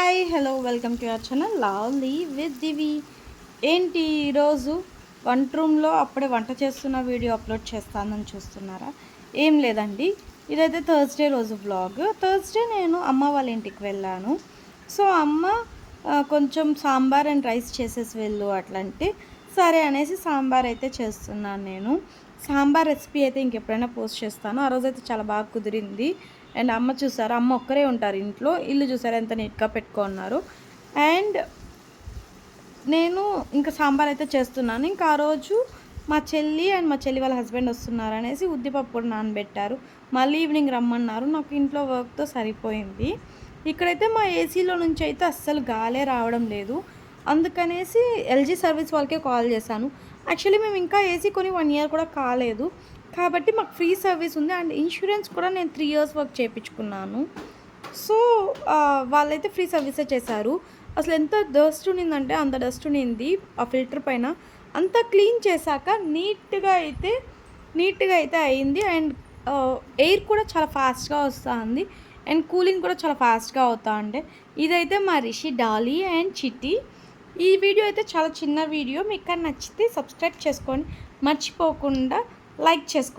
Hi hello welcome to your channel lovely with Divi. ఏంటి ఈరోజు వంట రూమ్లో అప్పుడే వంట చేస్తున్న వీడియో అప్లోడ్ చేస్తానని చూస్తున్నారా? ఏం లేదండి, ఇదైతే థర్స్డే రోజు వ్లాగ్. థర్స్డే నేను అమ్మ వాళ్ళ ఇంటికి వెళ్ళాను. సో అమ్మ కొంచెం సాంబార్ అండ్ రైస్ చేసేసి వెళ్ళు అట్లంటే సరే అనేసి సాంబార్ అయితే చేస్తున్నాను నేను. సాంబార్ రెసిపీ అయితే ఇంకెప్పుడైనా పోస్ట్ చేస్తాను. ఆ రోజైతే చాలా బాగా కుదిరింది. అండ్ అమ్మ చూసారు, అమ్మ ఒక్కరే ఉంటారు ఇంట్లో. ఇల్లు చూసారు ఎంత నీట్గా పెట్టుకున్నారు. అండ్ నేను ఇంకా సాంబార్ అయితే చేస్తున్నాను. ఇంకా ఆ రోజు మా చెల్లి అండ్ మా చెల్లి వాళ్ళ హస్బెండ్ వస్తున్నారు అనేసి ఉద్దిపప్పు కూడా నానబెట్టారు. మళ్ళీ ఈవినింగ్ రమ్మన్నారు. నాకు ఇంట్లో వర్క్తో సరిపోయింది. ఇక్కడైతే మా ఏసీలో నుంచి అయితే అస్సలు గాలే రావడం లేదు. అందుకనేసి ఎల్జీ సర్వీస్ వాళ్ళకే కాల్ చేశాను. యాక్చువల్లీ మేము ఇంకా ఏసీ కొని 1 ఇయర్ కూడా కాలేదు కాబట్టి మాకు ఫ్రీ సర్వీస్ ఉంది. అండ్ ఇన్సూరెన్స్ కూడా నేను 3 ఇయర్స్ వర్క్ చేయించుకున్నాను. సో వాళ్ళైతే ఫ్రీ సర్వీసే చేశారు. అసలు ఎంత డస్ట్ ఉన్నిందంటే అంత డస్ట్ ఉన్నింది ఆ ఫిల్టర్ పైన. అంతా క్లీన్ చేశాక నీట్గా అయితే అయింది. అండ్ ఎయిర్ కూడా చాలా ఫాస్ట్గా వస్తూ ఉంది. అండ్ కూలింగ్ కూడా చాలా ఫాస్ట్గా అవుతా ఉండే. ఇదైతే మా రిషి, డాలీ అండ్ చిట్టి. ఈ వీడియో అయితే చాలా చిన్న వీడియో. మీకు నచ్చితే సబ్స్క్రైబ్ చేసుకొని మర్చిపోకుండా లైక్ చేసుకోండి.